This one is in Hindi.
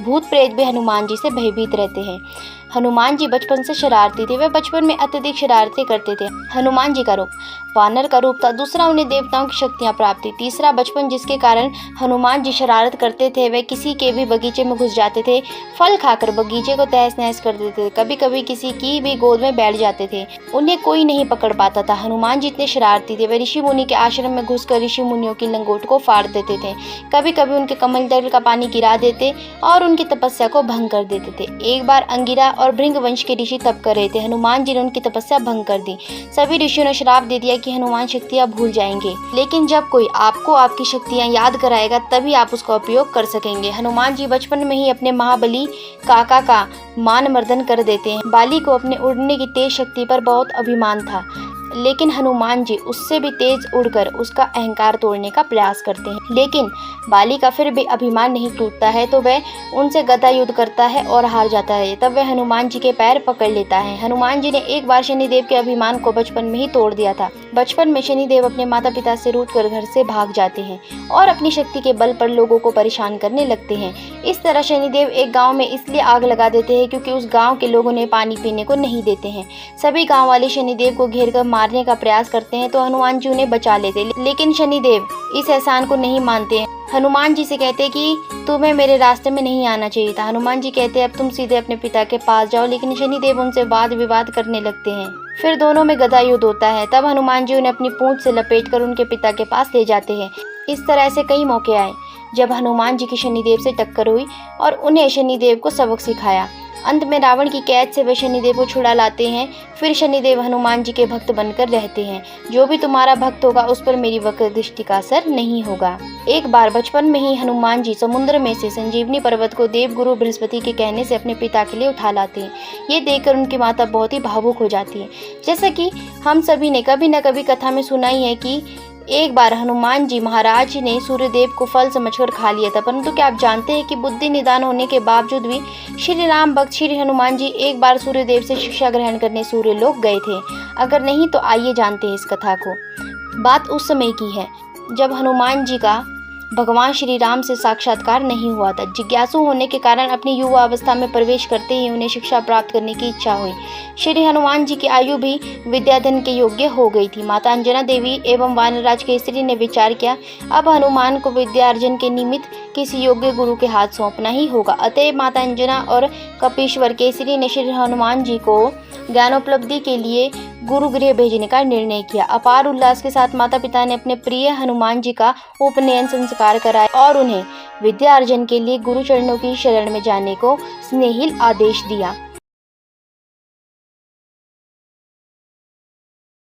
भूत प्रेत भी हनुमान जी से भयभीत रहते हैं। हनुमान जी बचपन से शरारती थे। वे बचपन में अत्यधिक शरारतें करते थे। हनुमान जी का रूप वानर का रूप था। दूसरा, उन्हें देवताओं की शक्तियां प्राप्त थी। तीसरा, बचपन जिसके कारण हनुमान जी शरारत करते थे। वे किसी के भी बगीचे में घुस जाते थे, फल खाकर बगीचे को तहस नहस कर देते थे। कभी कभी किसी की भी गोद में बैठ जाते थे। उन्हें कोई नहीं पकड़ पाता था। हनुमान जी इतने शरारती थे। वे ऋषि मुनि के आश्रम में घुसकर ऋषि मुनियों की लंगोट को फाड़ देते थे। कभी कभी उनके कमल दल का पानी गिरा देते और उनकी तपस्या को भंग कर देते थे। एक बार अंगिरा और भृंग वंश के ऋषि तप कर रहे थे। हनुमान जी ने उनकी तपस्या भंग कर दी। सभी ऋषियों ने श्राप दे दिया कि हनुमान शक्तियां भूल जाएंगे, लेकिन जब कोई आपको आपकी शक्तियां याद कराएगा तभी आप उसका उपयोग कर सकेंगे। हनुमान जी बचपन में ही अपने महाबली काका का मान मर्दन कर देते हैं। बाली को अपने उड़ने की तेज शक्ति पर बहुत अभिमान था, लेकिन हनुमान जी उससे भी तेज उड़कर उसका अहंकार तोड़ने का प्रयास करते हैं। लेकिन बाली का फिर भी अभिमान नहीं टूटता है, तो वह उनसे गदा युद्ध करता है और हार जाता है। तब वह हनुमान जी के पैर पकड़ लेता है। हनुमान जी ने एक बार शनिदेव के अभिमान को बचपन में ही तोड़ दिया था। बचपन में शनिदेव अपने माता पिता से रूठकर घर से भाग जाते हैं और अपनी शक्ति के बल पर लोगों को परेशान करने लगते हैं। इस तरह शनिदेव एक गाँव में इसलिए आग लगा देते हैं क्योंकि उस गाँव के लोगों ने पानी पीने को नहीं देते हैं। सभी गाँव वाले शनिदेव को घेर कर मारने का प्रयास करते हैं तो हनुमान जी उन्हें बचा लेते, लेकिन शनिदेव इस एहसान को नहीं मानते हैं। हनुमान जी से कहते हैं कि तुम्हें मेरे रास्ते में नहीं आना चाहिए था। हनुमान जी कहते हैं अब तुम सीधे अपने पिता के पास जाओ, लेकिन शनिदेव उनसे वाद विवाद करने लगते हैं। फिर दोनों में गदा युद्ध होता है। तब हनुमान जी उन्हें अपनी पूंछ से लपेटकर उनके पिता के पास ले जाते हैं। इस तरह ऐसे कई मौके आए जब हनुमान जी की शनिदेव से टक्कर हुई और उन्हें शनिदेव को सबक सिखाया। अंत में रावण की कैद से वे शनिदेव को छुड़ा लाते हैं। फिर शनिदेव हनुमान जी के भक्त बनकर रहते हैं। जो भी तुम्हारा भक्त होगा उस पर मेरी वक्र दृष्टि का असर नहीं होगा। एक बार बचपन में ही हनुमान जी समुद्र में से संजीवनी पर्वत को देवगुरु बृहस्पति के कहने से अपने पिता के लिए उठा लाते हैं। ये देखकर उनकी माता बहुत ही भावुक हो जाती है। जैसा कि हम सभी ने कभी न कभी कथा में सुना ही है कि एक बार हनुमान जी महाराज ने सूर्यदेव को फल समझकर खा लिया था, परंतु क्या आप जानते हैं कि बुद्धि निदान होने के बावजूद भी श्री राम भक्त श्री हनुमान जी एक बार सूर्यदेव से शिक्षा ग्रहण करने सूर्यलोक गए थे? अगर नहीं तो आइए जानते हैं इस कथा को। बात उस समय की है जब हनुमान जी का भगवान श्री राम से साक्षात्कार नहीं हुआ था। जिज्ञासु होने के कारण अपनी युवा अवस्था में प्रवेश करते ही उन्हें शिक्षा प्राप्त करने की इच्छा हुई। श्री हनुमान जी की आयु भी विद्याधन के योग्य हो गई थी। माता अंजना देवी एवं वानरराज केसरी ने विचार किया अब हनुमान को विद्यार्जन के निमित्त किसी योग्य गुरु के हाथ सौंपना ही होगा। अतः माता अंजना और कपीश्वर केसरी ने श्री हनुमान जी को ज्ञानोपलब्धि के लिए गुरु गृह भेजने का निर्णय किया। अपार उल्लास के साथ माता पिता ने अपने प्रिय हनुमान जी का उपनयन संस्कार कराया और उन्हें विद्या अर्जन के लिए गुरु चरणों की शरण में जाने को स्नेहिल आदेश दिया।